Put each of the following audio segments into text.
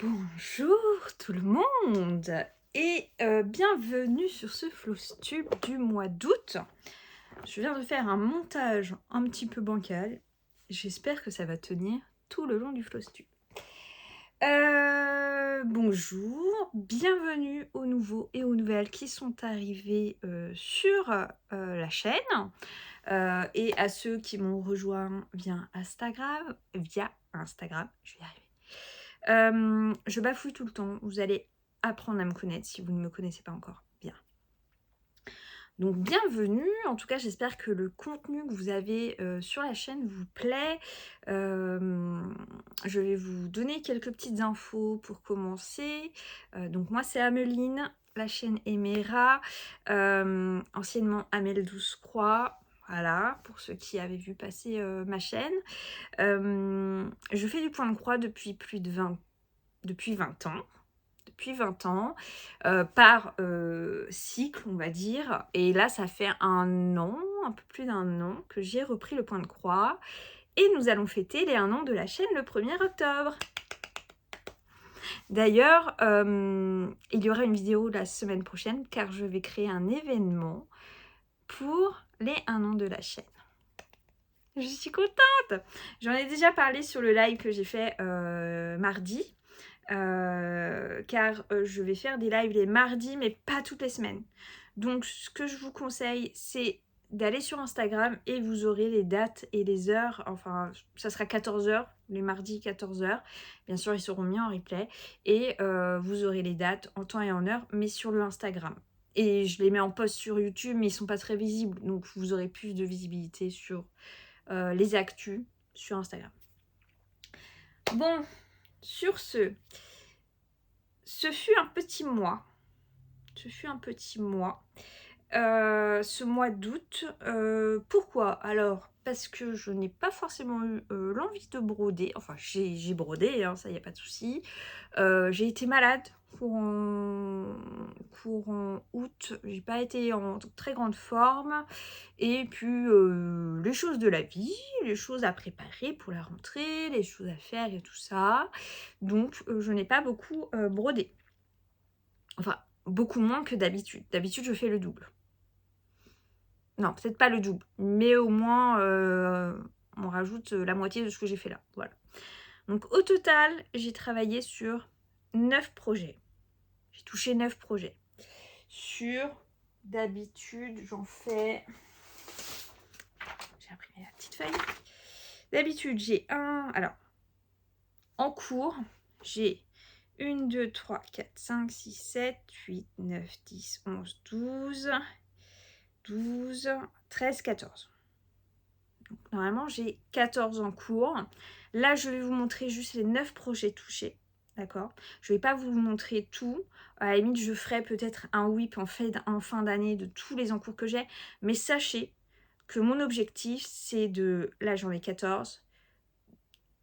Bonjour tout le monde et bienvenue sur ce Flowstube du mois d'août. Je viens de faire un montage un petit peu bancal. J'espère que ça va tenir tout le long du Flowstube. Bonjour, bienvenue aux nouveaux et aux nouvelles qui sont arrivés sur la chaîne et à ceux qui m'ont rejoint via Instagram, je vais y arriver. Je bafouille tout le temps, vous allez apprendre à me connaître si vous ne me connaissez pas encore bien. Donc bienvenue, en tout cas j'espère que le contenu que vous avez sur la chaîne vous plaît. Je vais vous donner quelques petites infos pour commencer. Donc moi c'est Ameline, la chaîne Emera, anciennement Amel 12 Croix. Voilà, pour ceux qui avaient vu passer ma chaîne. Je fais du point de croix depuis 20 ans. Depuis 20 ans, par cycle, on va dire. Et là, ça fait un an, un peu plus d'un an, que j'ai repris le point de croix. Et nous allons fêter les 1 an de la chaîne le 1er octobre. D'ailleurs, il y aura une vidéo la semaine prochaine, car je vais créer un événement pour les 1 an de la chaîne. Je suis contente! J'en ai déjà parlé sur le live que j'ai fait mardi. Car je vais faire des lives les mardis mais pas toutes les semaines. Donc ce que je vous conseille c'est d'aller sur Instagram et vous aurez les dates et les heures, enfin ça sera 14h, les mardis 14h, bien sûr ils seront mis en replay et vous aurez les dates en temps et en heure mais sur le Instagram. Et je les mets en post sur YouTube mais ils sont pas très visibles donc vous aurez plus de visibilité sur les actus sur Instagram. Bon, sur ce fut un petit mois. Ce mois d'août. Pourquoi? Alors, parce que je n'ai pas forcément eu l'envie de broder. Enfin, j'ai brodé, hein, ça, y a pas de souci. J'ai été malade courant août. J'ai pas été en très grande forme. Et puis, les choses de la vie, les choses à préparer pour la rentrée, les choses à faire et tout ça. Donc, je n'ai pas beaucoup brodé. Enfin, beaucoup moins que d'habitude. D'habitude, je fais le double. Non, peut-être pas le double, mais au moins, on rajoute la moitié de ce que j'ai fait là. Voilà. Donc, au total, j'ai travaillé sur 9 projets. J'ai touché 9 projets. D'habitude, j'en fais... J'ai imprimé la petite feuille. D'habitude, j'ai alors, en cours, j'ai 1, 2, 3, 4, 5, 6, 7, 8, 9, 10, 11, 12, 13, 14. Donc, normalement, j'ai 14 en cours. Là, je vais vous montrer juste les 9 projets touchés. D'accord? Je ne vais pas vous montrer tout. À la limite, je ferai peut-être un whip en fin d'année de tous les encours que j'ai. Mais sachez que mon objectif, c'est de... Là, j'en ai 14.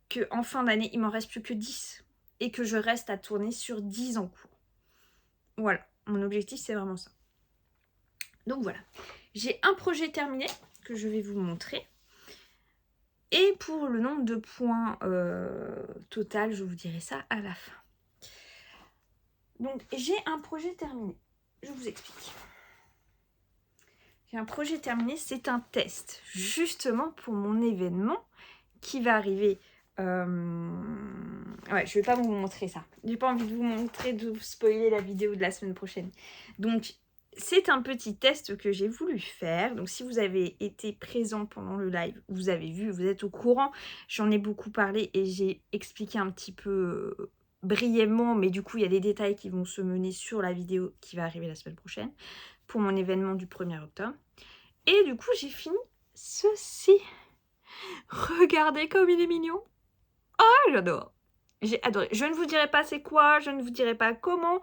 Qu'en fin d'année, il m'en reste plus que 10. Et que je reste à tourner sur 10 encours. Voilà. Mon objectif, c'est vraiment ça. Donc voilà. J'ai un projet terminé que je vais vous montrer. Et pour le nombre de points total, je vous dirai ça à la fin. Donc, j'ai un projet terminé. Je vous explique. J'ai un projet terminé, c'est un test. Justement pour mon événement qui va arriver... Ouais, je vais pas vous montrer ça. J'ai pas envie de vous montrer, de vous spoiler la vidéo de la semaine prochaine. Donc, c'est un petit test que j'ai voulu faire. Donc, si vous avez été présent pendant le live, vous avez vu, vous êtes au courant. J'en ai beaucoup parlé et j'ai expliqué un petit peu brièvement. Mais du coup, il y a des détails qui vont se mener sur la vidéo qui va arriver la semaine prochaine pour mon événement du 1er octobre. Et du coup, j'ai fini ceci. Regardez comme il est mignon. Oh, j'adore. J'ai adoré. Je ne vous dirai pas c'est quoi, je ne vous dirai pas comment.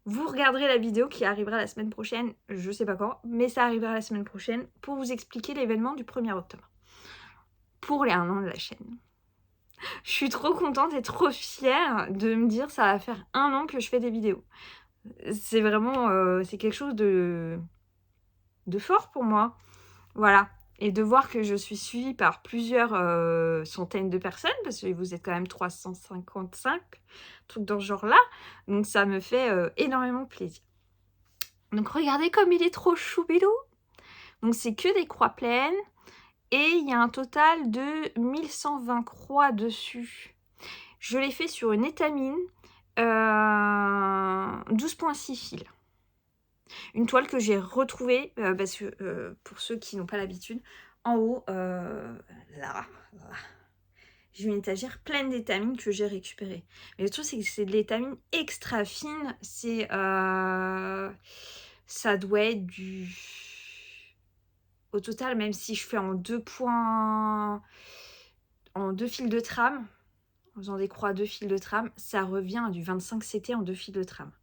Vous regarderez la vidéo qui arrivera la semaine prochaine, je sais pas quand, mais ça arrivera la semaine prochaine pour vous expliquer l'événement du 1er octobre. Pour les 1 an de la chaîne. Je suis trop contente et trop fière de me dire ça va faire 1 an que je fais des vidéos. C'est vraiment, c'est quelque chose de fort pour moi. Voilà. et de voir que je suis suivie par plusieurs centaines de personnes, parce que vous êtes quand même 355, truc dans ce genre-là. Donc ça me fait énormément plaisir. Donc regardez comme il est trop chou bidou. Donc c'est que des croix pleines. Et il y a un total de 1120 croix dessus. Je l'ai fait sur une étamine 12,6 fils. Une toile que j'ai retrouvée, parce que pour ceux qui n'ont pas l'habitude, en haut, là, j'ai une étagère pleine d'étamines que j'ai récupérées. Mais le truc, c'est que c'est de l'étamine extra fine. C'est, ça doit être du... Au total, même si je fais en 2 points, en 2 fils de trame, en faisant des croix à 2 fils de trame, ça revient à du 25 CT en 2 fils de trame.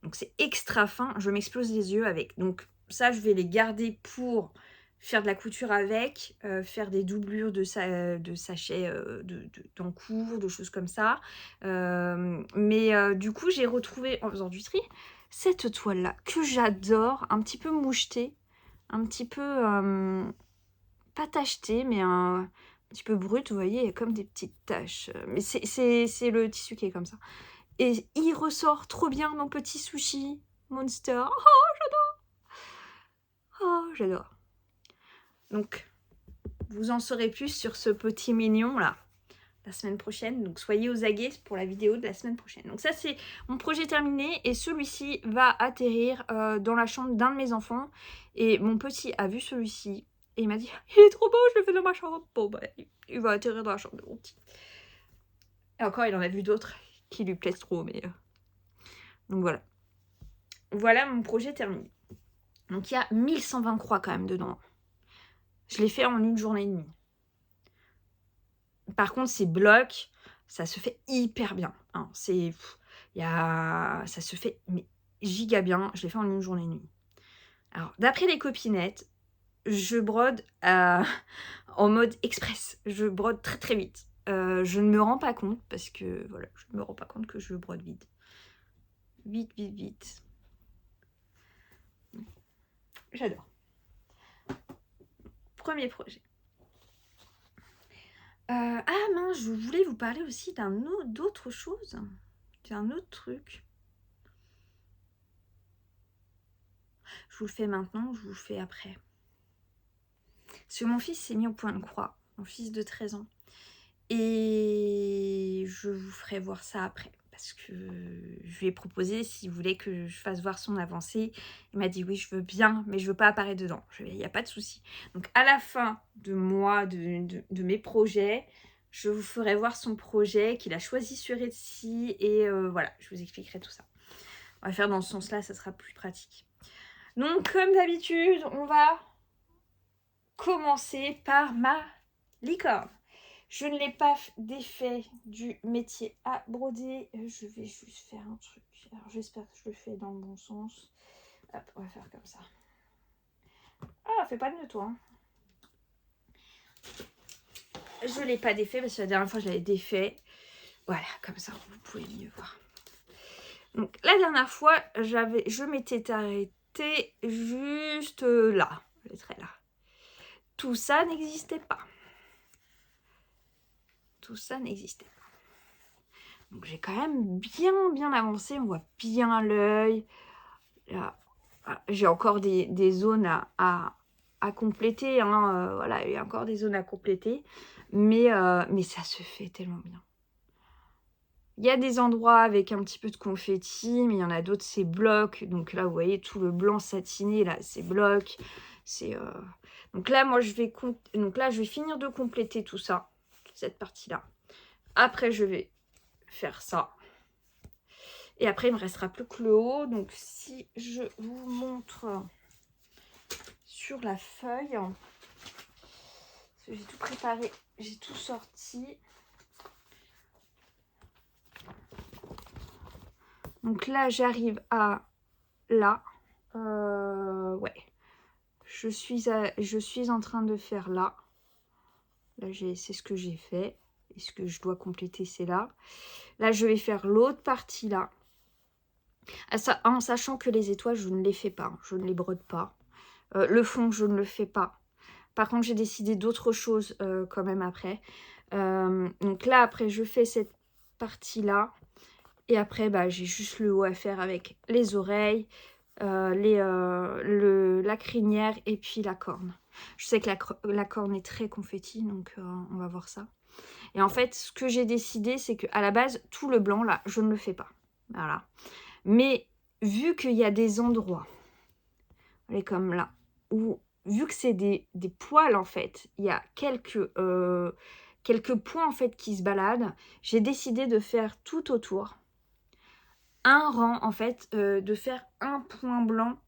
Donc c'est extra fin, je m'explose les yeux avec. Donc ça, je vais les garder pour faire de la couture avec, faire des doublures de sachets d'encours, de choses comme ça. Mais du coup, j'ai retrouvé, en faisant du tri, cette toile-là, que j'adore, un petit peu mouchetée, un petit peu, pas tachetée, mais un petit peu brute, vous voyez, il y a comme des petites taches. Mais c'est le tissu qui est comme ça. Et il ressort trop bien mon petit sushi monster. Oh, j'adore. Oh, j'adore. Donc, vous en saurez plus sur ce petit mignon là la semaine prochaine. Donc, soyez aux aguets pour la vidéo de la semaine prochaine. Donc, ça, c'est mon projet terminé. Et celui-ci va atterrir dans la chambre d'un de mes enfants. Et mon petit a vu celui-ci. Et il m'a dit, il est trop beau, je le fais dans ma chambre. Bon, bah, il va atterrir dans la chambre de mon petit. Et encore, il en a vu d'autres qui lui plaisent trop, mais... Donc voilà. Voilà mon projet terminé. Donc il y a 1120 croix quand même dedans. Je l'ai fait en une journée et demie. Par contre, ces blocs, ça se fait hyper bien. Hein. Ça se fait mais, giga bien. Je l'ai fait en une journée et demie. Alors, d'après les copinettes, je brode en mode express. Je brode très très vite. Je ne me rends pas compte parce que voilà, je ne me rends pas compte que je brode vite. Vite, vite, vite. J'adore. Premier projet. Ah mince, je voulais vous parler aussi d'autre chose. D'un autre truc. Je vous le fais maintenant, je vous le fais après. Parce que mon fils s'est mis au point de croix. Mon fils de 13 ans. Et je vous ferai voir ça après. Parce que je lui ai proposé s'il voulait que je fasse voir son avancée. Il m'a dit oui, je veux bien, mais je veux pas apparaître dedans. Il n'y a pas de souci. Donc à la fin de mes projets, je vous ferai voir son projet qu'il a choisi sur Etsy. Et voilà, je vous expliquerai tout ça. On va faire dans ce sens-là, ça sera plus pratique. Donc comme d'habitude, on va commencer par ma licorne. Je ne l'ai pas défait du métier à broder. Je vais juste faire un truc. Alors j'espère que je le fais dans le bon sens. Hop, on va faire comme ça. Ah, fais pas de nœud toi. Hein. Je ne l'ai pas défait parce que la dernière fois je l'avais défait. Voilà, comme ça vous pouvez mieux voir. Donc la dernière fois, je m'étais arrêtée juste là. Le trait là. Tout ça n'existait pas. Tout ça n'existait pas. Donc j'ai quand même bien avancé, on voit bien l'œil. J'ai encore des zones à compléter, hein. Voilà, il y a encore des zones à compléter, mais ça se fait tellement bien. Il y a des endroits avec un petit peu de confetti, mais il y en a d'autres, c'est bloc. Donc là, vous voyez, tout le blanc satiné, là, c'est bloc. Donc là, moi, je vais finir de compléter tout ça, toute cette partie-là. Après, je vais faire ça. Et après, il me restera plus que le haut. Donc, si je vous montre sur la feuille, j'ai tout préparé, j'ai tout sorti. Donc là, j'arrive à là. Ouais. Je suis en train de faire là. Là, c'est ce que j'ai fait. Et ce que je dois compléter, c'est là. Là, je vais faire l'autre partie là. En sachant que les étoiles, je ne les fais pas. Je ne les brode pas. Le fond, je ne le fais pas. Par contre, j'ai décidé d'autres choses quand même après. Donc là, après, je fais cette partie-là. Et après, bah, j'ai juste le haut à faire avec les oreilles, la crinière et puis la corne. Je sais que la corne est très confetti, donc on va voir ça. Et en fait, ce que j'ai décidé, c'est qu'à la base, tout le blanc, là, je ne le fais pas. Voilà. Mais vu qu'il y a des endroits, comme là, où, vu que c'est des poils, en fait, il y a quelques points, en fait, qui se baladent, j'ai décidé de faire tout autour un rang, en fait, de faire un point blanc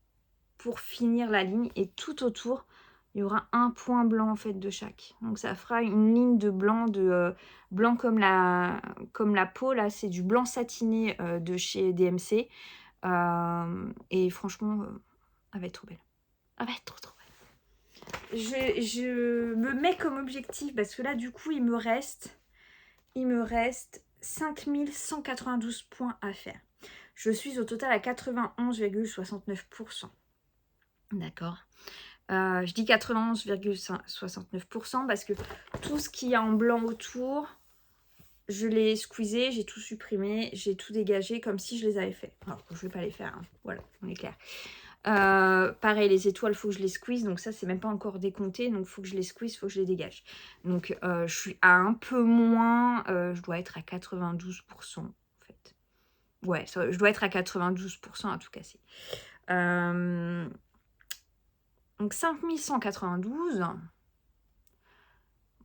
pour finir la ligne, et tout autour, il y aura un point blanc, en fait, de chaque. Donc, ça fera une ligne de blanc, blanc comme la peau, là, c'est du blanc satiné de chez DMC. Et franchement, elle va être trop belle. Elle va être trop belle. Je me mets comme objectif, parce que là, du coup, il me reste 5192 points à faire. Je suis au total à 91,69%. D'accord. Je dis 91,69% parce que tout ce qu'il y a en blanc autour, je l'ai squeezé, j'ai tout supprimé, j'ai tout dégagé comme si je les avais fait. Alors je ne vais pas les faire, hein. Voilà, on est clair. Pareil, les étoiles, il faut que je les squeeze, donc ça, c'est même pas encore décompté, donc il faut que je les squeeze, il faut que je les dégage. Donc, je suis à un peu moins, je dois être à 92%, en fait. Ouais, je dois être à 92% à tout casser. Donc, 5192.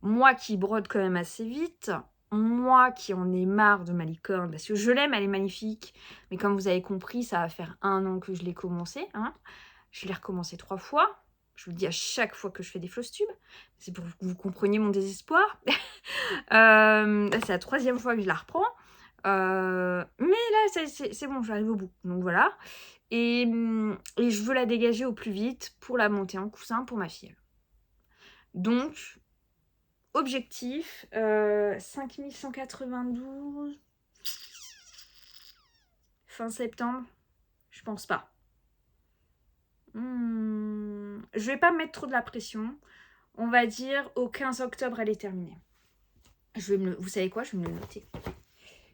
Moi qui brode quand même assez vite, moi qui en ai marre de ma licorne, parce que je l'aime, elle est magnifique, mais comme vous avez compris, ça va faire 1 an que je l'ai commencé, hein. Je l'ai recommencé 3 fois. Je vous le dis à chaque fois que je fais des fausses tubes. C'est pour que vous compreniez mon désespoir. Là, c'est la 3e fois que je la reprends. Mais là, c'est bon, j'arrive au bout. Donc voilà. Et je veux la dégager au plus vite pour la monter en coussin pour ma fille. Donc, objectif, 5192. Fin septembre, je pense pas. Je vais pas mettre trop de la pression. On va dire au 15 octobre, elle est terminée. Vous savez quoi? Je vais me le noter.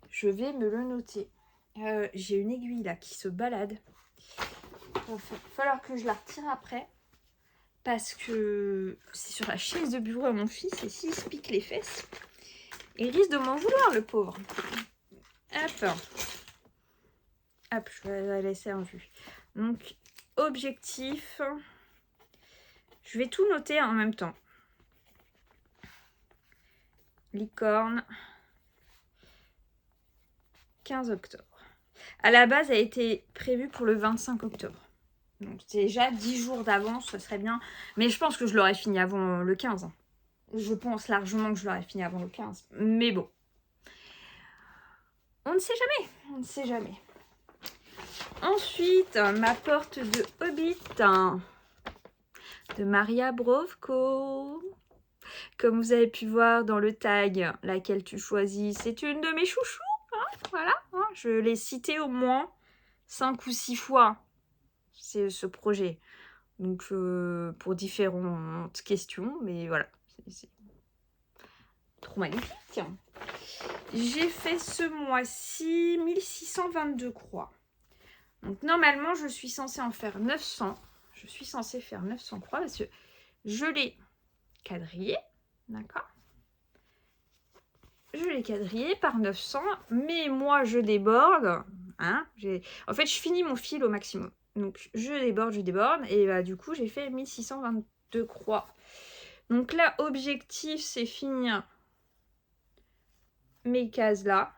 Je vais me le noter. J'ai une aiguille là qui se balade. Il va falloir que je la retire après. Parce que c'est sur la chaise de bureau à mon fils. Et s'il se pique les fesses, il risque de m'en vouloir, le pauvre. Hop. Hop, je vais la laisser en vue. Donc, objectif. Je vais tout noter en même temps. Licorne. 15 octobre. À la base, elle a été prévue pour le 25 octobre. Donc déjà 10 jours d'avance, ce serait bien. Mais je pense que je l'aurais fini avant le 15. Hein. Je pense largement que je l'aurais fini avant le 15. Mais bon. On ne sait jamais. On ne sait jamais. Ensuite, ma porte de Hobbit. De Maria Brovko. Comme vous avez pu voir dans le tag, laquelle tu choisis, c'est une de mes chouchous. Hein, voilà. Hein, je l'ai citée au moins 5 ou 6 fois. C'est ce projet. Donc, pour différentes questions. Mais voilà. C'est trop magnifique. J'ai fait ce mois-ci 1622 croix. Donc, normalement, je suis censée en faire 900. Je suis censée faire 900 croix parce que je l'ai quadrillé. D'accord? Je l'ai quadrillé par 900. Mais moi, je déborde. Hein, en fait, je finis mon fil au maximum. Donc, je déborde. Et bah, du coup, j'ai fait 1622 croix. Donc là, objectif, c'est finir mes cases là.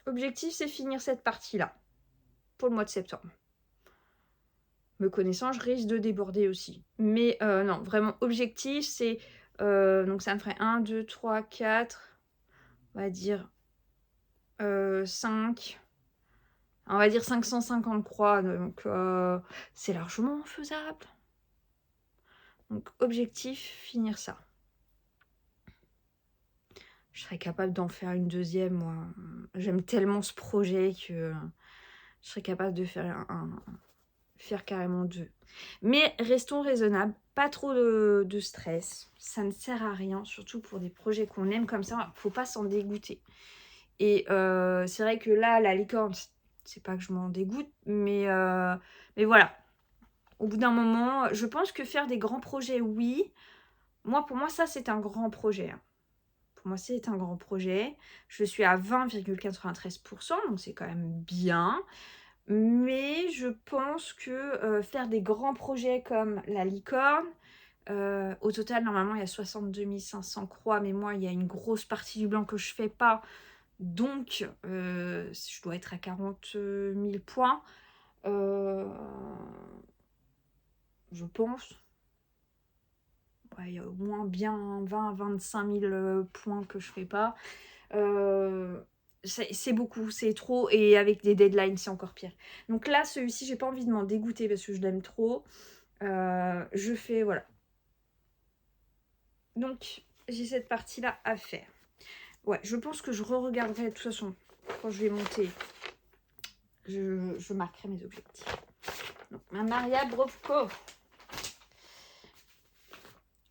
Objectif, c'est finir cette partie-là. Pour le mois de septembre. Me connaissant, je risque de déborder aussi. Mais non, vraiment, objectif, c'est... donc ça me ferait 1, 2, 3, 4... On va dire 5... On va dire 550 croix, donc c'est largement faisable. Donc, objectif, finir ça. Je serais capable d'en faire une deuxième, moi. J'aime tellement ce projet que je serais capable de faire faire carrément 2. Mais restons raisonnables, pas trop de stress, ça ne sert à rien, surtout pour des projets qu'on aime comme ça, faut pas s'en dégoûter. Et c'est vrai que là, la licorne, c'est pas que je m'en dégoûte, mais voilà. Au bout d'un moment, je pense que faire des grands projets, oui. Pour moi, ça, c'est un grand projet. Hein. Pour moi, c'est un grand projet. Je suis à 20,93%, donc c'est quand même bien. Mais je pense que faire des grands projets comme la licorne, au total, normalement, il y a 62 500 croix, mais moi, il y a une grosse partie du blanc que je fais pas. Donc, je dois être à 40 000 points. Je pense. Ouais, il y a au moins bien 20-25 000 points que je fais pas. C'est beaucoup, c'est trop. Et avec des deadlines, c'est encore pire. Donc là, celui-ci, j'ai pas envie de m'en dégoûter parce que je l'aime trop. Je fais, voilà. Donc, j'ai cette partie-là à faire. Ouais, je pense que je re-regarderai de toute façon. Quand je vais monter, je marquerai mes objectifs. Donc, ma Maria Brovko.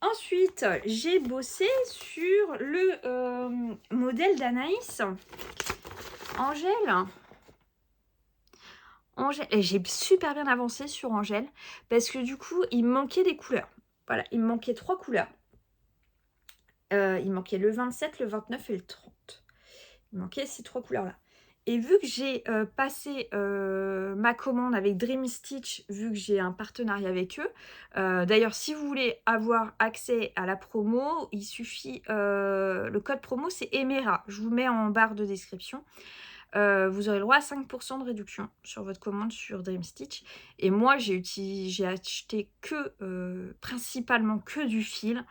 Ensuite, j'ai bossé sur le modèle d'Anaïs. Angèle. Et j'ai super bien avancé sur Angèle parce que du coup, il me manquait des couleurs. Voilà, il me manquait 3 couleurs. Il manquait le 27, le 29 et le 30. Il manquait ces 3 couleurs-là. Et vu que j'ai passé ma commande avec Dream Stitch, vu que j'ai un partenariat avec eux, d'ailleurs, si vous voulez avoir accès à la promo, il suffit, le code promo, c'est Emera. Je vous mets en barre de description. Vous aurez le droit à 5% de réduction sur votre commande sur Dream Stitch. Et moi, j'ai acheté principalement que du fil.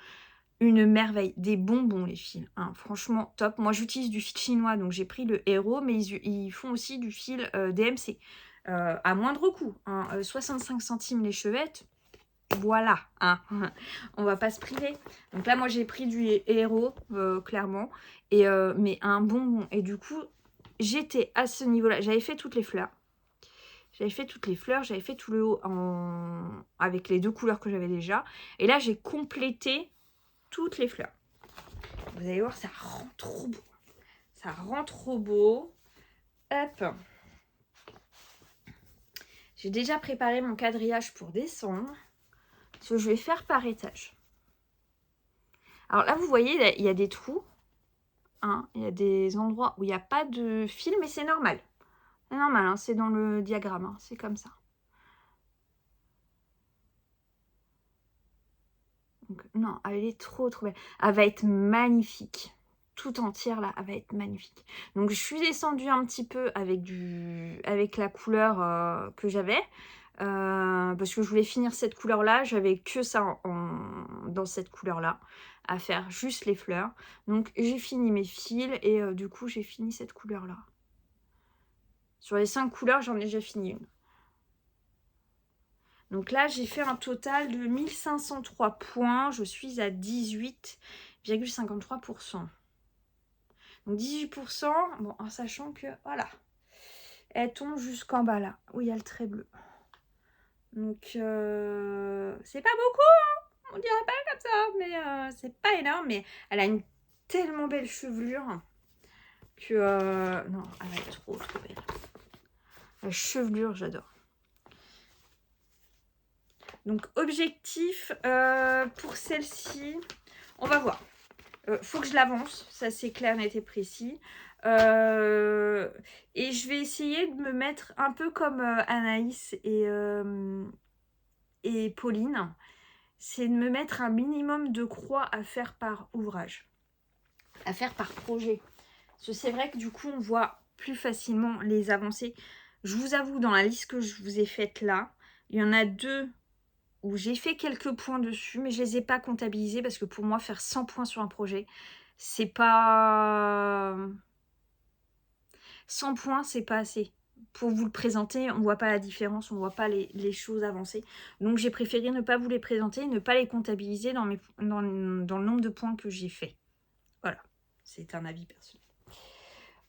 Une merveille, des bonbons les fils, hein. Franchement top. Moi j'utilise du fil chinois, donc j'ai pris le Hero, mais ils font aussi du fil DMC à moindre coût, hein. 65 centimes les chevettes, voilà, hein. On va pas se priver. Donc là moi j'ai pris du Hero clairement, et mais un bonbon. Et du coup j'étais à ce niveau-là, j'avais fait toutes les fleurs. J'avais fait tout le haut avec les 2 couleurs que j'avais déjà. Et là j'ai complété toutes les fleurs. Vous allez voir, ça rend trop beau. Ça rend trop beau. Hop. J'ai déjà préparé mon quadrillage pour décembre. Ce que je vais faire par étage. Alors là, vous voyez, il y a des trous. Hein, il y a des endroits où il n'y a pas de fil, mais c'est normal. C'est normal, hein, c'est dans le diagramme. Hein, c'est comme ça. Donc, non, elle est trop belle. Elle va être magnifique. Tout entière là, elle va être magnifique. Donc je suis descendue un petit peu avec la couleur que j'avais. Parce que je voulais finir cette couleur là. J'avais que ça dans cette couleur là. À faire juste les fleurs. Donc j'ai fini mes fils. Et du coup j'ai fini cette couleur là. Sur les 5 couleurs, j'en ai déjà fini une. Donc là, j'ai fait un total de 1503 points. Je suis à 18,53%. Donc 18%, bon, en sachant que, voilà, elle tombe jusqu'en bas là, où il y a le trait bleu. Donc, c'est pas beaucoup, hein, on dirait pas comme ça, mais c'est pas énorme. Mais elle a une tellement belle chevelure que, non, elle va être trop belle. La chevelure, j'adore. Donc, objectif pour celle-ci, on va voir. Faut que je l'avance, ça c'est clair, net et précis. Et je vais essayer de me mettre un peu comme Anaïs et Pauline. C'est de me mettre un minimum de croix à faire par ouvrage. À faire par projet. Parce que c'est vrai que du coup, on voit plus facilement les avancées. Je vous avoue, dans la liste que je vous ai faite là, il y en a 2 où j'ai fait quelques points dessus, mais je les ai pas comptabilisés parce que pour moi, faire 100 points sur un projet, c'est pas... 100 points, c'est pas assez. Pour vous le présenter, on voit pas la différence, on voit pas les choses avancer. Donc j'ai préféré ne pas vous les présenter, ne pas les comptabiliser dans le nombre de points que j'ai fait. Voilà, c'est un avis personnel.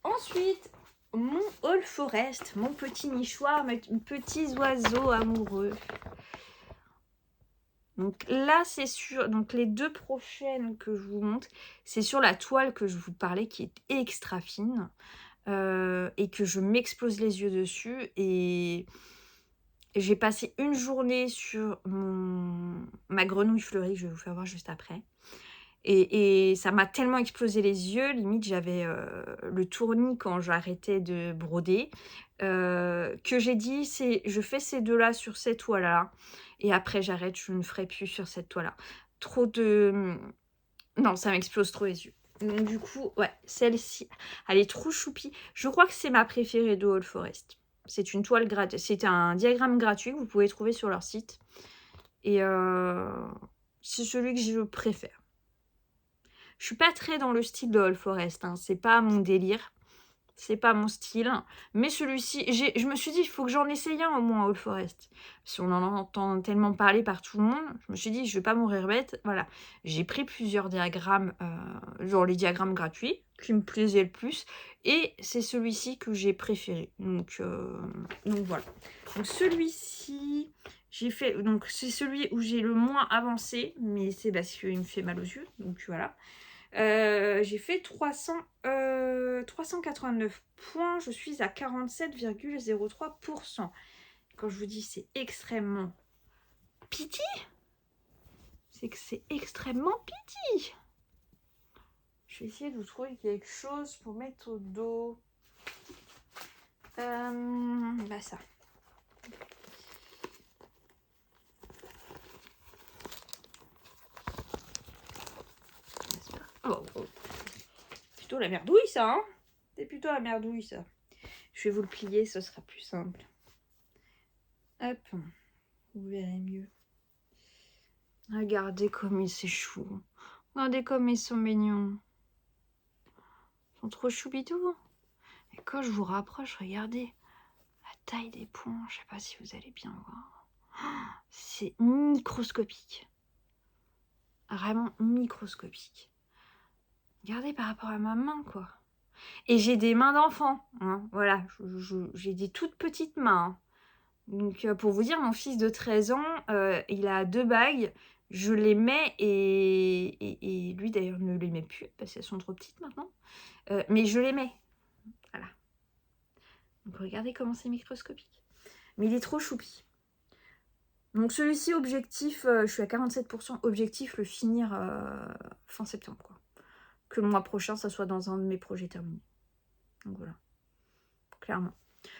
Ensuite, mon All Forest, mon petit nichoir, mes petits oiseaux amoureux. Donc là, c'est sur... Donc les 2 prochaines que je vous montre, c'est sur la toile que je vous parlais, qui est extra fine. Et que je m'explose les yeux dessus. Et j'ai passé une journée sur ma grenouille fleurie, que je vais vous faire voir juste après. Et ça m'a tellement explosé les yeux, limite j'avais le tournis quand j'arrêtais de broder, que j'ai dit, je fais ces 2-là sur cette toile-là, et après j'arrête, je ne ferai plus sur cette toile-là. Trop de... Non, ça m'explose trop les yeux. Donc du coup, ouais, celle-ci, elle est trop choupie. Je crois que c'est ma préférée de All Forest. C'est une toile gratuite, c'est un diagramme gratuit que vous pouvez trouver sur leur site. Et c'est celui que je préfère. Je suis pas très dans le style de All Forest, hein. C'est pas mon délire, c'est pas mon style. Mais celui-ci, je me suis dit, il faut que j'en essaye un au moins All Forest. Si on en entend tellement parler par tout le monde, je me suis dit, je vais pas mourir bête. Voilà, j'ai pris plusieurs diagrammes, genre les diagrammes gratuits, qui me plaisaient le plus. Et c'est celui-ci que j'ai préféré. Donc voilà. Donc celui-ci... J'ai fait, donc c'est celui où j'ai le moins avancé, mais c'est parce qu'il me fait mal aux yeux, donc voilà. J'ai fait 389 points, je suis à 47,03%. Quand je vous dis c'est extrêmement piti, c'est que c'est extrêmement piti. Je vais essayer de vous trouver quelque chose pour mettre au dos. Bah ça. Oh, oh. Plutôt la merdouille ça, hein. C'est plutôt la merdouille ça. Je vais vous le plier, ce sera plus simple. Hop, vous verrez mieux. Regardez comme il c'est chou. Regardez comme ils sont mignons. Ils sont trop choupitous. Et quand je vous rapproche, regardez la taille des points. Je sais pas si vous allez bien voir. C'est microscopique. Vraiment microscopique. Regardez par rapport à ma main, quoi. Et j'ai des mains d'enfant. Hein. Voilà, j'ai des toutes petites mains. Hein. Donc, pour vous dire, mon fils de 13 ans, il a 2 bagues. Je les mets et lui, d'ailleurs, ne les met plus parce qu'elles sont trop petites maintenant. Mais je les mets. Voilà. Donc, regardez comment c'est microscopique. Mais il est trop choupi. Donc, celui-ci, objectif, je suis à 47%. Objectif, le finir fin septembre, quoi. Que le mois prochain, ça soit dans un de mes projets terminés. Donc, voilà. Clairement.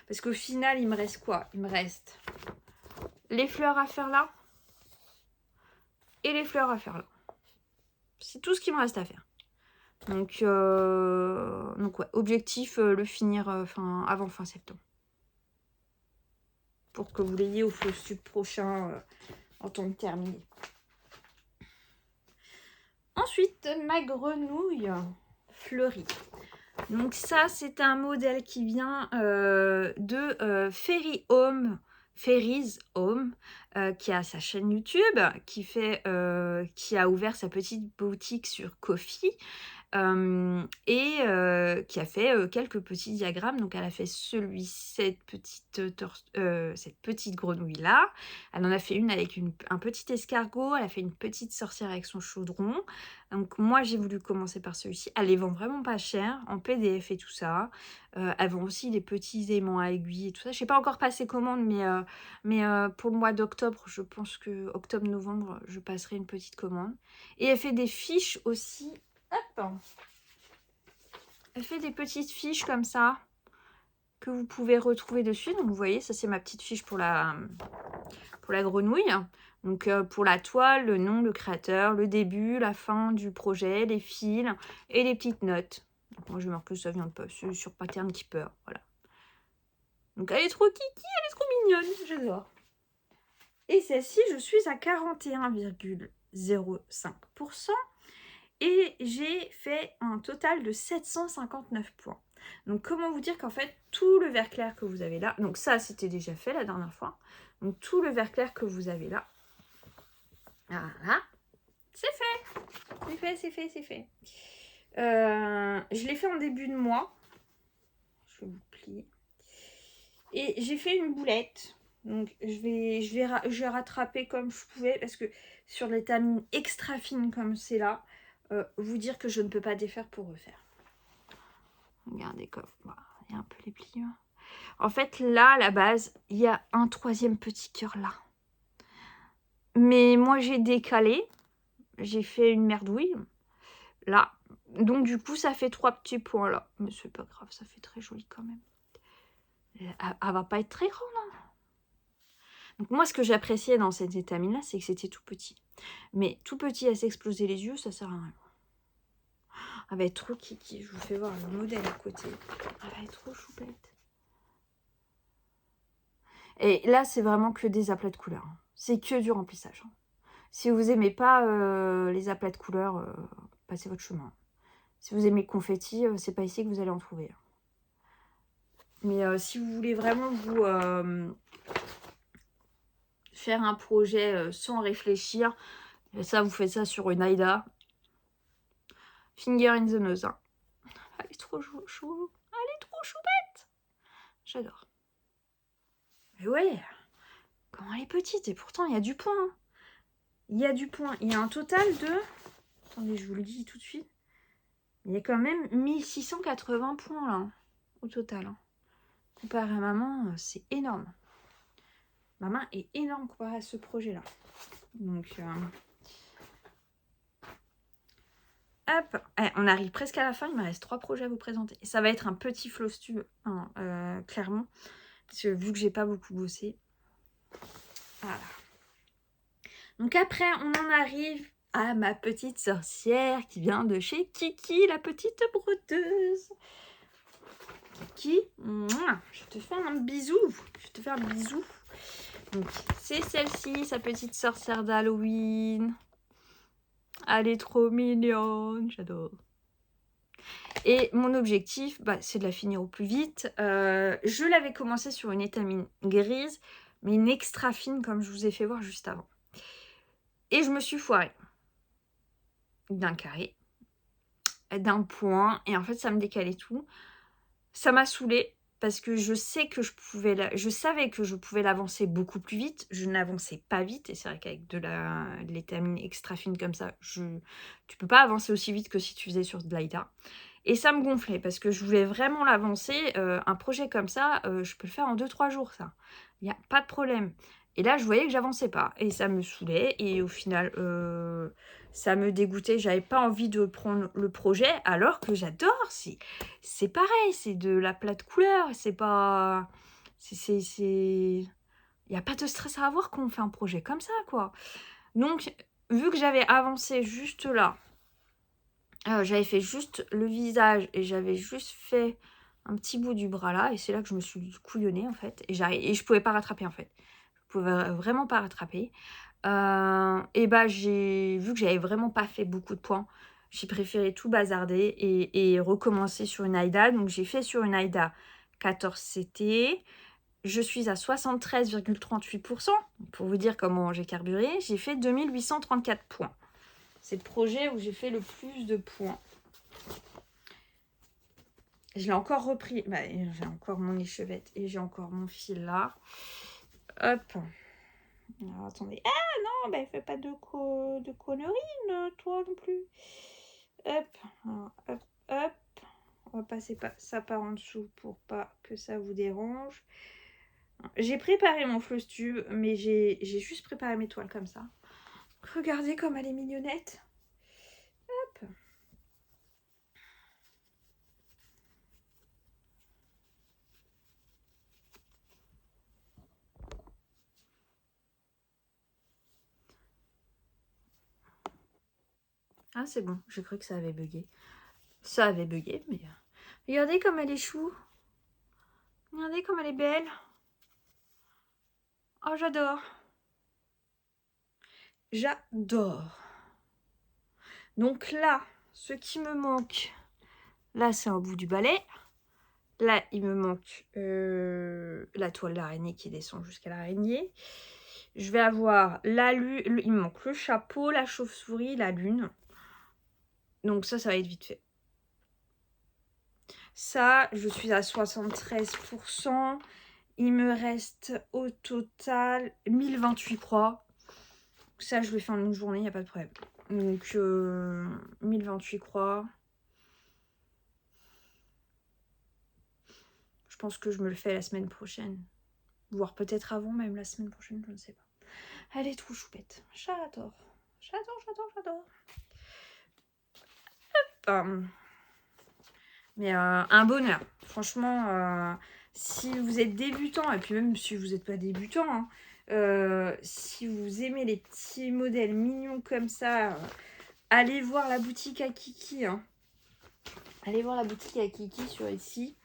Parce qu'au final, il me reste quoi? Il me reste les fleurs à faire là. Et les fleurs à faire là. C'est tout ce qu'il me reste à faire. Donc ouais, objectif, le finir avant fin septembre. Pour que vous l'ayez au flowsub prochain en temps de terminé. Ensuite, ma grenouille fleurie. Donc ça, c'est un modèle qui vient de Fairies Home, qui a sa chaîne YouTube, qui a ouvert sa petite boutique sur Ko-fi. Et qui a fait quelques petits diagrammes. Donc elle a fait cette petite grenouille là, elle en a fait une avec un petit escargot, elle a fait une petite sorcière avec son chaudron. Donc moi j'ai voulu commencer par celui-ci. Elle les vend vraiment pas cher en PDF et tout ça. Elle vend aussi des petits aimants à aiguilles et tout ça. Je sais pas encore passé commande, mais pour le mois d'octobre, je pense que octobre-novembre, je passerai une petite commande. Et elle fait des fiches aussi. Hop. Elle fait des petites fiches comme ça que vous pouvez retrouver dessus. Donc vous voyez, ça c'est ma petite fiche pour la grenouille. Donc pour la toile, le nom, le créateur, le début, la fin du projet, les fils et les petites notes. Donc moi je marque que ça vient de sur Pattern Keeper. Voilà. Donc elle est trop kiki, elle est trop mignonne, j'adore. Et celle-ci, je suis à 41,05%. Et j'ai fait un total de 759 points. Donc comment vous dire qu'en fait, tout le vert clair que vous avez là, donc ça c'était déjà fait la dernière fois, donc tout le vert clair que vous avez là, voilà, c'est fait. C'est fait. Je l'ai fait en début de mois. Je vais vous plier. Et j'ai fait une boulette. Donc je vais rattraper comme je pouvais parce que sur les tamines extra fines comme c'est là, vous dire que je ne peux pas défaire pour refaire. Regardez comme voilà, il y a un peu les plis. Hein. En fait là à la base il y a un troisième petit cœur là. Mais moi j'ai décalé, j'ai fait une merdouille là. Donc du coup ça fait 3 petits points là. Mais c'est pas grave, ça fait très joli quand même. Elle va pas être très grande. Hein. Donc moi ce que j'appréciais dans cette étamine là c'est que c'était tout petit. Mais tout petit à s'exploser les yeux ça sert à rien. Elle va être trop kiki. Je vous fais voir le modèle à côté. Elle va être trop choupette. Et là c'est vraiment que des aplats de couleurs. Hein. C'est que du remplissage. Hein. Si vous aimez pas les aplats de couleurs, passez votre chemin. Si vous aimez le confetti, c'est pas ici que vous allez en trouver. Mais si vous voulez vraiment vous faire un projet sans réfléchir, ça vous faites ça sur une Aïda. Finger in the nose. Hein. Elle est trop chou. Elle est trop choupette. J'adore. Mais ouais, comment elle est petite. Et pourtant, il y a du point. Hein. Il y a du point. Il y a un total de... Attendez, je vous le dis tout de suite. Il y a quand même 1680 points là, au total. Hein. Comparé à maman, c'est énorme. Ma main est énorme comparé à ce projet-là. Donc, hop, allez, on arrive presque à la fin. Il me reste 3 projets à vous présenter. Et ça va être un petit floss tube, hein, clairement. Parce que vu que j'ai pas beaucoup bossé. Voilà. Donc après, on en arrive à ma petite sorcière qui vient de chez Kiki, la petite brodeuse. Kiki, je te fais un bisou. Je te fais un bisou. Donc, c'est celle-ci, sa petite sorcière d'Halloween. Elle est trop mignonne, j'adore. Et mon objectif, c'est de la finir au plus vite. Je l'avais commencé sur une étamine grise, mais une extra fine, comme je vous ai fait voir juste avant. Et je me suis foirée. D'un carré, d'un point, et en fait, ça me décalait tout. Ça m'a saoulée. Parce que je savais que je pouvais l'avancer beaucoup plus vite. Je n'avançais pas vite. Et c'est vrai qu'avec de l'étamine extra fine comme ça, tu peux pas avancer aussi vite que si tu faisais sur de l'Aïda. Et ça me gonflait parce que je voulais vraiment l'avancer. Un projet comme ça, je peux le faire en 2-3 jours, ça. Il n'y a pas de problème. Et là, je voyais que j'avançais pas. Et ça me saoulait. Et au final, ça me dégoûtait. J'avais pas envie de prendre le projet alors que j'adore. C'est pareil, c'est de la plate couleur. C'est pas... Il n'y a pas de stress à avoir quand on fait un projet comme ça, quoi. Donc, vu que j'avais avancé juste là, j'avais fait juste le visage et j'avais juste fait un petit bout du bras là. Et c'est là que je me suis couillonnée, en fait. Et je pouvais pas rattraper, en fait. Je pouvais vraiment pas rattraper. Et j'ai vu que j'avais vraiment pas fait beaucoup de points. J'ai préféré tout bazarder et recommencer sur une Aïda. Donc j'ai fait sur une Aïda 14 CT. Je suis à 73,38%. Pour vous dire comment j'ai carburé, j'ai fait 2834 points. C'est le projet où j'ai fait le plus de points. Je l'ai encore repris. J'ai encore mon échevette et j'ai encore mon fil là. Hop. Alors, attendez. Ah non, fais pas de conneries, toi non plus. Hop. Alors, hop, hop. On va passer ça par en dessous pour pas que ça vous dérange. J'ai préparé mon floss tube, mais j'ai juste préparé mes toiles comme ça. Regardez comme elle est mignonnette. Hop. Ah, c'est bon, j'ai cru que ça avait bugué. Ça avait bugué, mais... Regardez comme elle est chou. Regardez comme elle est belle. Oh, j'adore. J'adore. Donc là, ce qui me manque... Là, c'est un bout du balai. Là, il me manque la toile d'araignée qui descend jusqu'à l'araignée. Je vais avoir la lune. Il me manque le chapeau, la chauve-souris, la lune. Donc ça va être vite fait. Ça, je suis à 73%. Il me reste au total 1028 croix. Ça, je le fais en une journée, il n'y a pas de problème. Donc, 1028 croix. Je pense que je me le fais la semaine prochaine. Voire peut-être avant même la semaine prochaine, je ne sais pas. Elle est trop choupette. J'adore. Mais un bonheur. Franchement, si vous êtes débutant, et puis même si vous n'êtes pas débutant, hein, si vous aimez les petits modèles mignons comme ça, allez voir la boutique à Kiki. Hein. Allez voir la boutique à Kiki sur Etsy.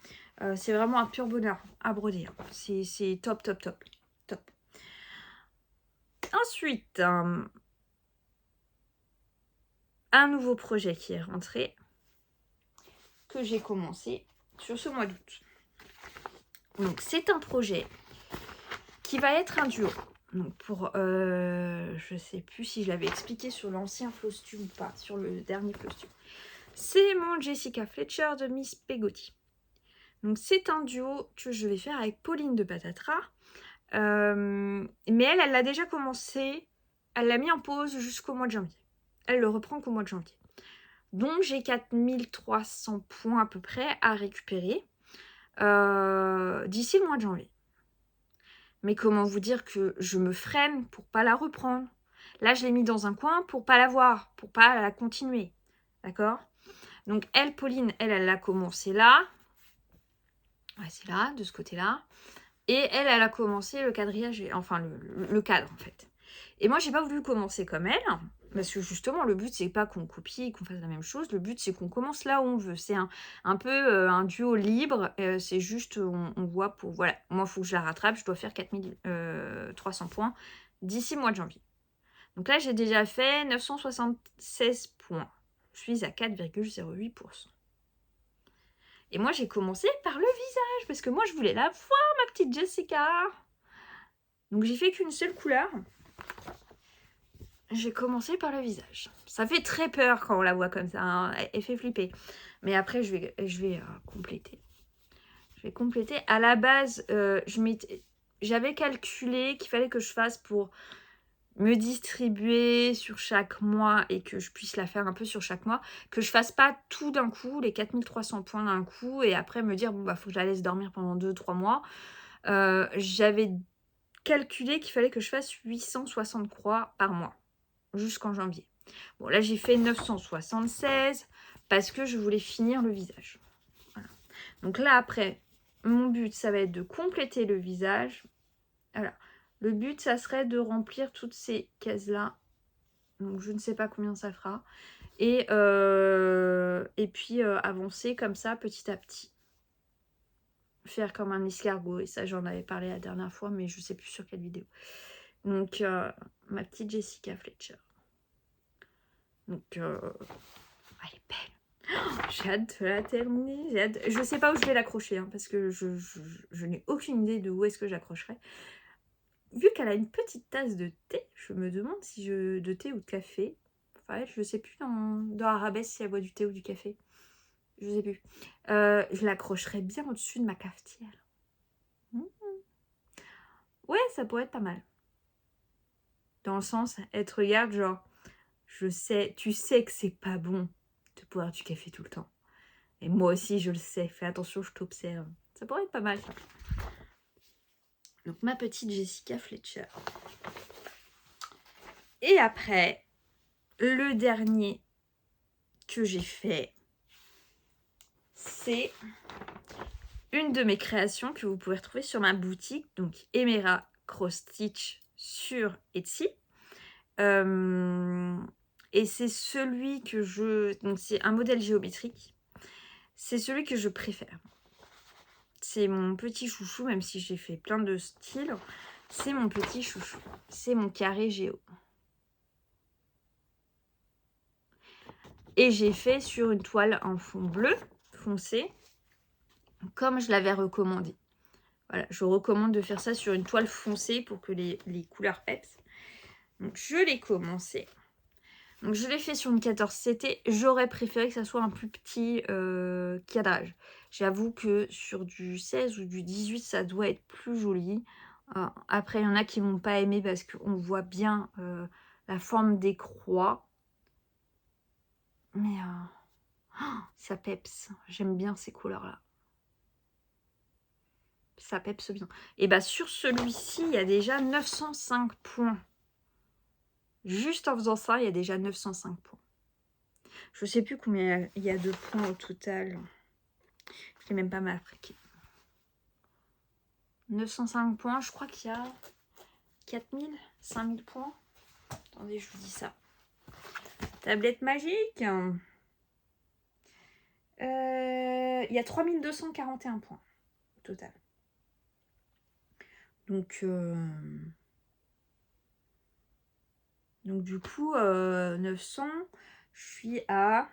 C'est vraiment un pur bonheur à broder. Hein. C'est top. Ensuite, un nouveau projet qui est rentré, que j'ai commencé sur ce mois d'août. Donc, c'est un projet qui va être un duo. Donc, pour, je sais plus si je l'avais expliqué sur l'ancien Flosstube ou pas, sur le dernier Flosstube. C'est mon Jessica Fletcher de Miss Peggotty. Donc, c'est un duo que je vais faire avec Pauline de Patatra. Mais elle l'a déjà commencé. Elle l'a mis en pause jusqu'au mois de janvier. Elle le reprend qu'au mois de janvier. Donc, j'ai 4300 points à peu près à récupérer d'ici le mois de janvier. Mais comment vous dire que je me freine pour pas la reprendre. Là, je l'ai mis dans un coin pour pas la voir, pour pas la continuer. D'accord? Donc, elle, Pauline, elle l'a commencé là. Ouais, c'est là, de ce côté-là. Et elle a commencé le quadrillage, enfin le cadre en fait. Et moi, j'ai pas voulu commencer comme elle, parce que justement, le but, c'est pas qu'on copie et qu'on fasse la même chose. Le but, c'est qu'on commence là où on veut. C'est un peu un duo libre. C'est juste, on voit pour... Voilà, moi, il faut que je la rattrape. Je dois faire 4300 points d'ici le mois de janvier. Donc là, j'ai déjà fait 976 points. Je suis à 4,08%. Et moi, j'ai commencé par le visage, parce que moi, je voulais la voir, ma petite Jessica. Donc, j'ai fait qu'une seule couleur. J'ai commencé par le visage. Ça fait très peur quand on la voit comme ça. Hein. Elle fait flipper. Mais après, je vais compléter. Je vais compléter. À la base, j'avais calculé qu'il fallait que je fasse pour me distribuer sur chaque mois et que je puisse la faire un peu sur chaque mois, que je fasse pas tout d'un coup, les 4300 points d'un coup, et après me dire, bon, bah, faut que je la laisse dormir pendant 2-3 mois. J'avais calculé qu'il fallait que je fasse 860 croix par mois, jusqu'en janvier. Bon, là, j'ai fait 976 parce que je voulais finir le visage. Voilà. Donc là, après, mon but, ça va être de compléter le visage. Voilà. Le but, ça serait de remplir toutes ces cases-là. Donc, je ne sais pas combien ça fera. Et puis, avancer comme ça, petit à petit. Faire comme un escargot. Et ça, j'en avais parlé la dernière fois, mais je ne sais plus sur quelle vidéo. Donc, ma petite Jessica Fletcher. Donc, elle est belle. Oh, j'ai hâte de la terminer. Je ne sais pas où je vais l'accrocher, hein, parce que je n'ai aucune idée de où est-ce que j'accrocherai. Vu qu'elle a une petite tasse de thé, je me demande si de thé ou de café. Enfin, je ne sais plus dans Arabesque si elle boit du thé ou du café. Je ne sais plus. Je l'accrocherai bien au-dessus de ma cafetière. Ouais, ça pourrait être pas mal. Dans le sens, elle te regarde genre, tu sais que c'est pas bon de boire du café tout le temps. Et moi aussi, je le sais. Fais attention, je t'observe. Ça pourrait être pas mal. Donc, ma petite Jessica Fletcher. Et après, le dernier que j'ai fait, c'est une de mes créations que vous pouvez retrouver sur ma boutique. Donc, Emera Cross Stitch sur Etsy. Et c'est celui que donc, c'est un modèle géométrique. C'est celui que je préfère. C'est mon petit chouchou, même si j'ai fait plein de styles. C'est mon petit chouchou. C'est mon carré géo. Et j'ai fait sur une toile en fond bleu foncé, comme je l'avais recommandé. Voilà, je recommande de faire ça sur une toile foncée pour que les couleurs pètent. Donc, je l'ai commencé. Donc je l'ai fait sur une 14 CT. J'aurais préféré que ça soit un plus petit cadrage. J'avoue que sur du 16 ou du 18, ça doit être plus joli. Après, il y en a qui m'ont pas aimé parce qu'on voit bien la forme des croix. Mais ça peps. J'aime bien ces couleurs-là. Ça peps bien. Et bah sur celui-ci, il y a déjà 905 points. Juste en faisant ça, il y a déjà 905 points. Je sais plus combien il y a de points au total. Je l'ai même pas marqué. 905 points, je crois qu'il y a 4000, 5000 points. Attendez, je vous dis ça. Tablette magique. Il y a 3241 points au total. Donc du coup, 900, je suis à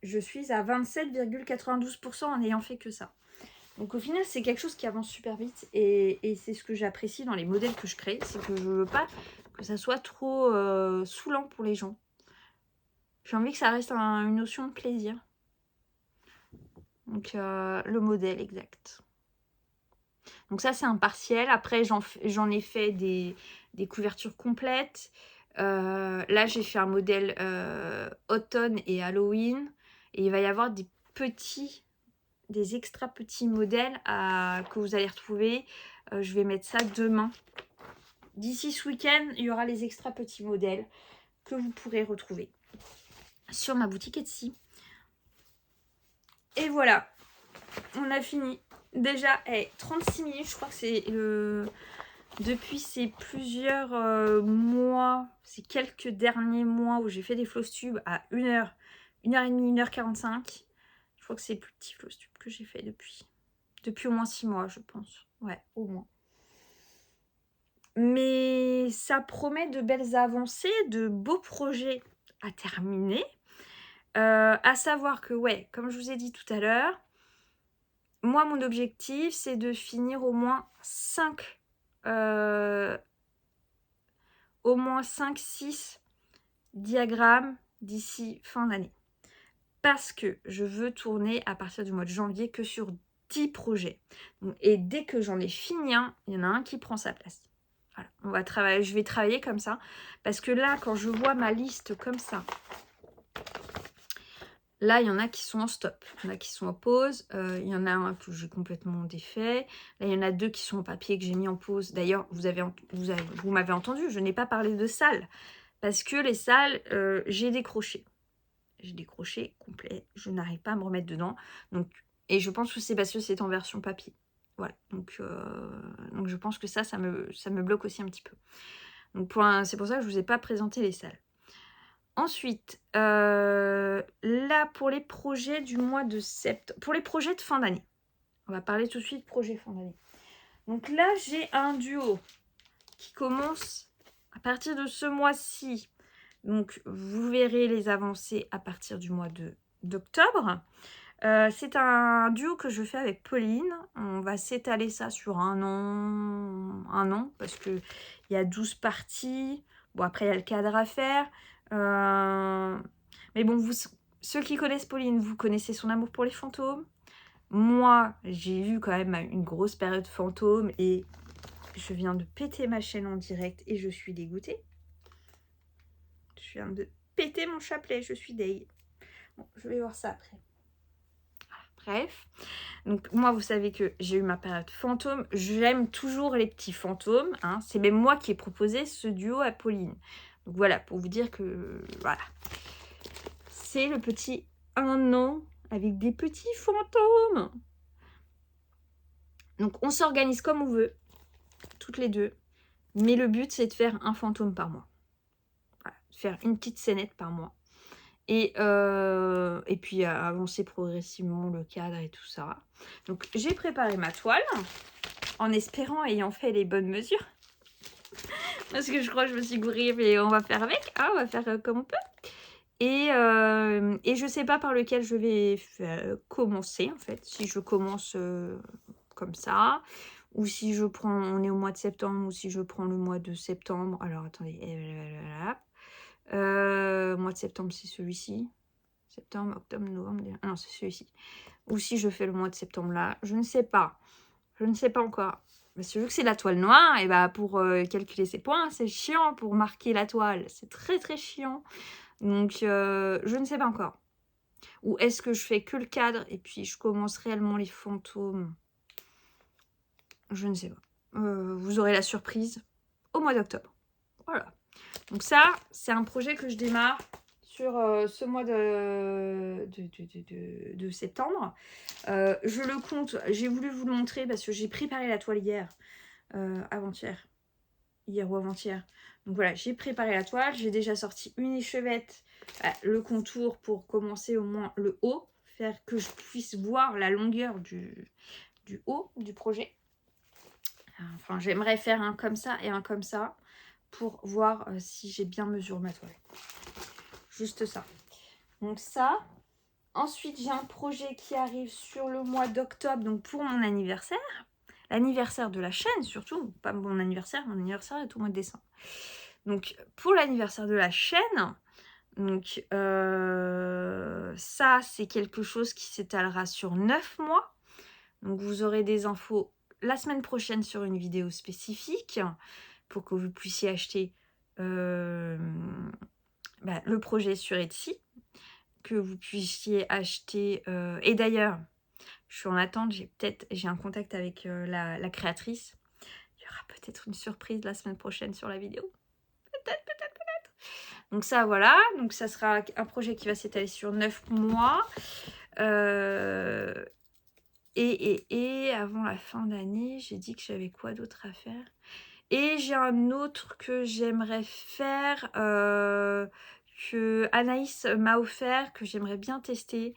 27,92% en n'ayant fait que ça. Donc au final, c'est quelque chose qui avance super vite et c'est ce que j'apprécie dans les modèles que je crée, c'est que je veux pas que ça soit trop saoulant pour les gens. J'ai envie que ça reste une notion de plaisir. Donc le modèle exact. Donc ça, c'est un partiel. Après, j'en ai fait des couvertures complètes. Là, j'ai fait un modèle automne et Halloween. Et il va y avoir des extra petits modèles que vous allez retrouver. Je vais mettre ça demain. D'ici ce week-end, il y aura les extra petits modèles que vous pourrez retrouver sur ma boutique Etsy. Et voilà, on a fini. Déjà, 36 minutes, je crois que c'est depuis ces plusieurs mois, ces quelques derniers mois où j'ai fait des floss tubes à 1h, 1h30, 1h45. Je crois que c'est le plus petit floss tube que j'ai fait depuis au moins 6 mois, je pense. Ouais, au moins. Mais ça promet de belles avancées, de beaux projets à terminer. À savoir que, ouais, comme je vous ai dit tout à l'heure, moi, mon objectif, c'est de finir au moins 5-6 diagrammes d'ici fin d'année. Parce que je veux tourner à partir du mois de janvier que sur 10 projets. Et dès que j'en ai fini un, il y en a un qui prend sa place. Voilà, je vais travailler comme ça. Parce que là, quand je vois ma liste comme ça, là, il y en a qui sont en stop. Il y en a qui sont en pause. Il y en a un que j'ai complètement défait. Là, il y en a 2 qui sont en papier que j'ai mis en pause. D'ailleurs, vous m'avez entendu, je n'ai pas parlé de salles. Parce que les salles, j'ai décroché. J'ai décroché complet. Je n'arrive pas à me remettre dedans. Et je pense que c'est parce que c'est en version papier. Voilà. Donc je pense que ça me bloque aussi un petit peu. Donc c'est pour ça que je ne vous ai pas présenté les salles. Ensuite, là, pour les projets du mois de septembre, pour les projets de fin d'année, on va parler tout de suite projet fin d'année. Donc là, j'ai un duo qui commence à partir de ce mois-ci. Donc, vous verrez les avancées à partir du mois d'octobre. C'est un duo que je fais avec Pauline. On va s'étaler ça sur un an, parce qu'il y a 12 parties. Bon, après, il y a le cadre à faire. Mais bon, ceux qui connaissent Pauline, vous connaissez son amour pour les fantômes. Moi, j'ai eu quand même une grosse période fantôme et je viens de péter ma chaîne en direct et je suis dégoûtée. Je viens de péter mon chapelet, je suis deg. Bon, je vais voir ça après. Bref, donc moi vous savez que j'ai eu ma période fantôme, j'aime toujours les petits fantômes, hein. C'est même moi qui ai proposé ce duo à Pauline. Donc voilà, pour vous dire que voilà, c'est le petit 1 an avec des petits fantômes. Donc on s'organise comme on veut, toutes les deux, mais le but c'est de faire un fantôme par mois. Voilà, faire une petite scénette par mois. Et puis avancer progressivement le cadre et tout ça. Donc j'ai préparé ma toile en espérant ayant fait les bonnes mesures. Parce que je crois que je me suis gourée, mais on va faire avec, hein, on va faire comme on peut. Et je sais pas par lequel je vais commencer en fait. Si je commence comme ça, ou si je prends, on est au mois de septembre, ou si je prends le mois de septembre. Alors attendez, mois de septembre c'est celui-ci, septembre, octobre, novembre, ah non c'est celui-ci, ou si je fais le mois de septembre là, je ne sais pas encore. Parce que vu que c'est la toile noire, et bah pour calculer ses points, c'est chiant pour marquer la toile, c'est très très chiant. Donc je ne sais pas encore. Ou est-ce que je fais que le cadre et puis je commence réellement les fantômes? Je ne sais pas. Vous aurez la surprise au mois d'octobre. Voilà. Donc ça, c'est un projet que je démarre sur ce mois de septembre. Je le compte, j'ai voulu vous le montrer parce que j'ai préparé la toile hier, avant-hier. Hier ou avant-hier. Donc voilà, j'ai préparé la toile, j'ai déjà sorti une échevette, le contour pour commencer au moins le haut, faire que je puisse voir la longueur du haut du projet. Enfin, j'aimerais faire un comme ça et un comme ça pour voir si j'ai bien mesuré ma toile. Juste ça. Donc ça. Ensuite, j'ai un projet qui arrive sur le mois d'octobre, donc pour mon anniversaire. L'anniversaire de la chaîne surtout, pas mon anniversaire est au mois de décembre. Donc pour l'anniversaire de la chaîne, donc ça c'est quelque chose qui s'étalera sur 9 mois. Donc vous aurez des infos la semaine prochaine sur une vidéo spécifique pour que vous puissiez acheter le projet sur Etsy, que vous puissiez acheter et d'ailleurs je suis en attente, j'ai un contact avec la créatrice. Il y aura peut-être une surprise la semaine prochaine sur la vidéo. Peut-être. Donc ça, voilà. Donc ça sera un projet qui va s'étaler sur 9 mois. Et avant la fin d'année, j'ai dit que j'avais quoi d'autre à faire. Et j'ai un autre que j'aimerais faire, que Anaïs m'a offert, que j'aimerais bien tester.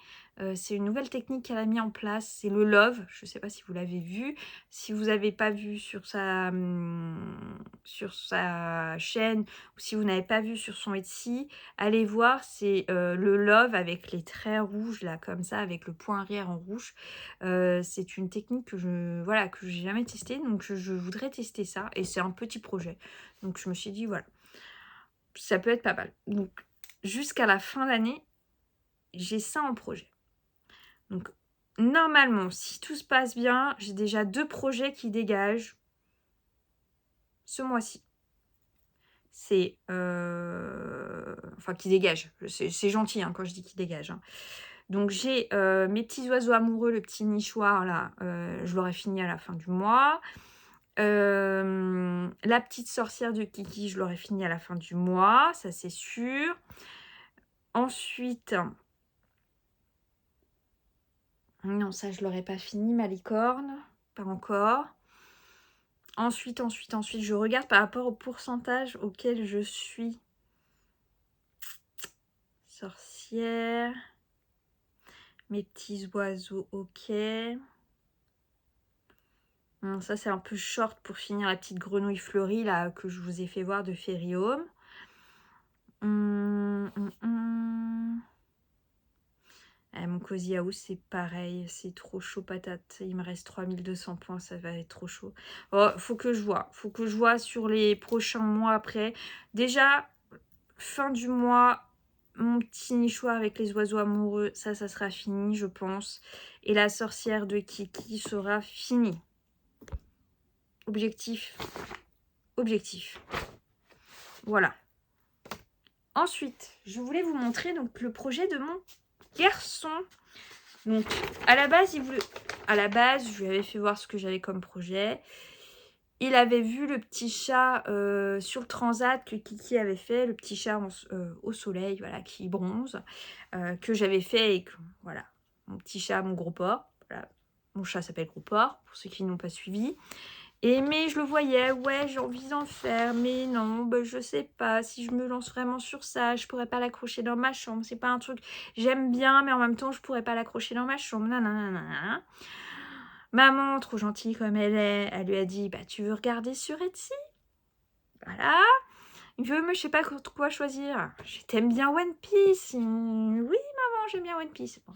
C'est une nouvelle technique qu'elle a mis en place, c'est le love. Je ne sais pas si vous l'avez vu. Si vous n'avez pas vu sur sa chaîne, ou si vous n'avez pas vu sur son Etsy, allez voir, c'est le love avec les traits rouges, là, comme ça, avec le point arrière en rouge. C'est une technique que j'ai jamais testée, donc je voudrais tester ça, et c'est un petit projet. Donc je me suis dit, voilà, ça peut être pas mal. Donc jusqu'à la fin d'année, j'ai ça en projet. Donc normalement, si tout se passe bien, j'ai déjà 2 projets qui dégagent ce mois-ci. C'est enfin qui dégagent, c'est gentil hein, quand je dis qui dégagent hein. Donc j'ai mes petits oiseaux amoureux, le petit nichoir là, je l'aurai fini à la fin du mois. La petite sorcière de Kiki, je l'aurai fini à la fin du mois, ça c'est sûr. Ensuite, non ça je l'aurai pas fini, ma licorne, pas encore. Ensuite, je regarde par rapport au pourcentage auquel je suis. Sorcière. Mes petits oiseaux, ok. Bon, ça, c'est un peu short pour finir la petite grenouille fleurie là, que je vous ai fait voir de Fairy Home. Mon Cozy House, c'est pareil. C'est trop chaud patate. Il me reste 3200 points. Ça va être trop chaud. Oh, faut que je vois. Faut que je vois sur les prochains mois après. Déjà, fin du mois, mon petit nichoir avec les oiseaux amoureux, ça sera fini, je pense. Et la sorcière de Kiki sera finie. Objectif. Voilà. Ensuite, je voulais vous montrer donc le projet de mon garçon. Donc, à la base, je lui avais fait voir ce que j'avais comme projet. Il avait vu le petit chat sur le transat que Kiki avait fait, le petit chat au soleil, voilà, qui bronze, que j'avais fait et que, voilà, mon petit chat, mon gros porc, voilà, mon chat s'appelle Gros Porc, pour ceux qui n'ont pas suivi. Mais je le voyais, ouais, j'ai envie d'en faire, mais non, bah, je sais pas, si je me lance vraiment sur ça, je pourrais pas l'accrocher dans ma chambre, c'est pas un truc, j'aime bien, mais en même temps, je pourrais pas l'accrocher dans ma chambre, nanana. Maman, trop gentille comme elle est, elle lui a dit, bah tu veux regarder sur Etsy? Voilà. Il veut, mais je sais pas quoi choisir. T'aimes bien One Piece? Oui, maman, j'aime bien One Piece. Bon.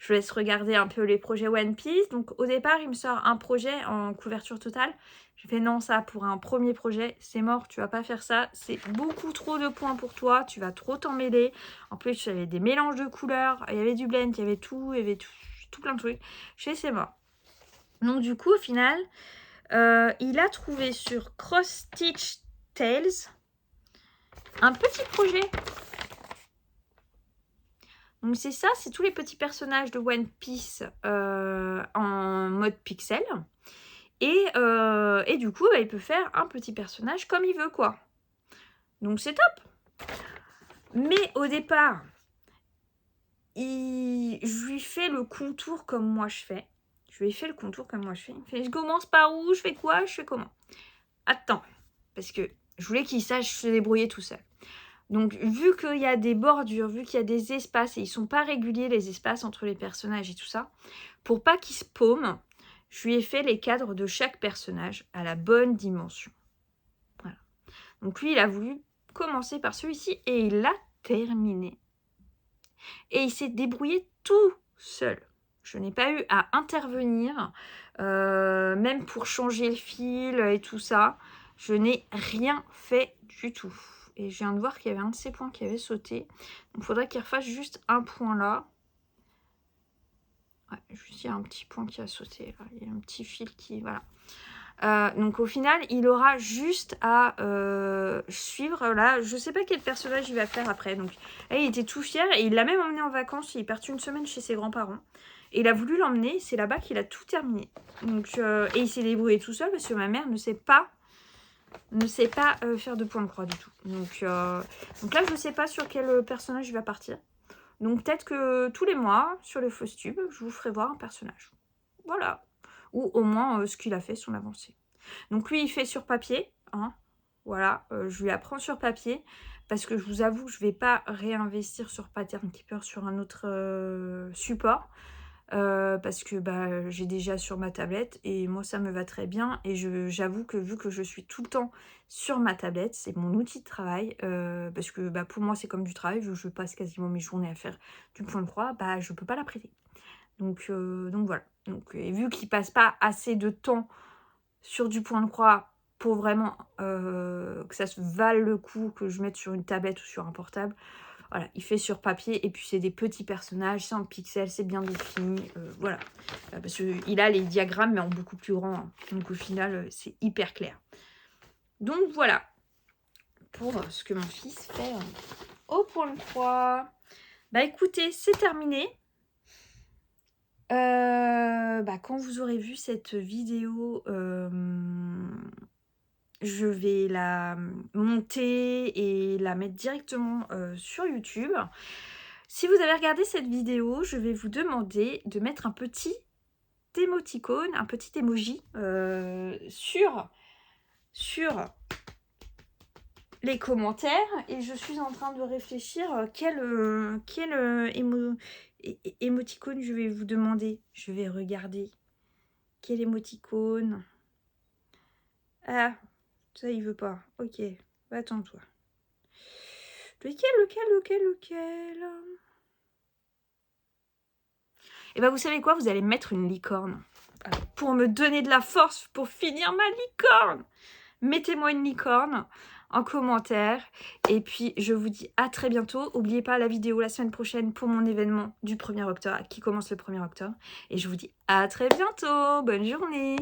je vous laisse regarder un peu les projets One Piece. Donc au départ, il me sort un projet en couverture totale. J'ai fait non, ça pour un premier projet, c'est mort, tu vas pas faire ça. C'est beaucoup trop de points pour toi, tu vas trop t'en mêler. En plus, il y avait des mélanges de couleurs, il y avait du blend, il y avait tout plein de trucs. Je fais c'est mort. Donc du coup, au final, il a trouvé sur Cross Stitch Tales un petit projet. Donc c'est ça, c'est tous les petits personnages de One Piece en mode pixel. Et du coup, bah, il peut faire un petit personnage comme il veut, quoi. Donc c'est top. Mais au départ, je lui fais le contour comme moi je fais. Je lui ai fait le contour comme moi je fais. Il me fait, je commence par où? Je fais quoi? Je fais comment? Attends, parce que je voulais qu'il sache se débrouiller tout seul. Donc, vu qu'il y a des bordures, vu qu'il y a des espaces, et ils sont pas réguliers, les espaces entre les personnages et tout ça, pour pas qu'ils se paument, je lui ai fait les cadres de chaque personnage à la bonne dimension. Voilà. Donc, lui, il a voulu commencer par celui-ci et il l'a terminé. Et il s'est débrouillé tout seul. Je n'ai pas eu à intervenir, même pour changer le fil et tout ça. Je n'ai rien fait du tout. Et je viens de voir qu'il y avait un de ces points qui avait sauté. Donc il faudrait qu'il refasse juste un point là. Ouais, juste il y a un petit point qui a sauté. Là. Il y a un petit fil qui... Voilà. Donc au final, il aura juste à suivre là. Je sais pas quel personnage il va faire après. Donc là, il était tout fier et il l'a même emmené en vacances. Il est parti une semaine chez ses grands-parents. Et il a voulu l'emmener. C'est là-bas qu'il a tout terminé. Donc, et il s'est débrouillé tout seul parce que ma mère ne sait pas faire de point de croix du tout. Donc là, je ne sais pas sur quel personnage il va partir. Donc peut-être que tous les mois, sur les fausses tubes, je vous ferai voir un personnage. Voilà. Ou au moins ce qu'il a fait, son avancée. Donc lui, il fait sur papier. Hein. Voilà, je lui apprends sur papier. Parce que je vous avoue que je ne vais pas réinvestir sur Pattern Keeper sur un autre support. Parce que bah, j'ai déjà sur ma tablette et moi ça me va très bien et j'avoue que vu que je suis tout le temps sur ma tablette, c'est mon outil de travail parce que bah, pour moi c'est comme du travail, vu que je passe quasiment mes journées à faire du point de croix, bah, je peux pas la prêter. Donc voilà. Donc, et vu qu'il passe pas assez de temps sur du point de croix pour vraiment que ça se vale le coup que je mette sur une tablette ou sur un portable, voilà, il fait sur papier et puis c'est des petits personnages, c'est en pixels, c'est bien défini, voilà. Parce qu'il a les diagrammes mais en beaucoup plus grand, hein. Donc au final c'est hyper clair. Donc voilà, pour ce que mon fils fait au point de croix. Bah écoutez, c'est terminé. Quand vous aurez vu cette vidéo, je vais la monter et la mettre directement sur YouTube. Si vous avez regardé cette vidéo, je vais vous demander de mettre un petit émoticône, un petit emoji sur les commentaires. Et je suis en train de réfléchir quel émoticône je vais vous demander. Je vais regarder. Quel émoticône? Ah, ça il veut pas. Ok, attends-toi. Lequel? Et bah vous savez quoi? Vous allez mettre une licorne. Alors, pour me donner de la force pour finir ma licorne. Mettez-moi une licorne en commentaire. Et puis je vous dis à très bientôt. N'oubliez pas la vidéo la semaine prochaine pour mon événement du 1er octobre qui commence le 1er octobre. Et je vous dis à très bientôt. Bonne journée.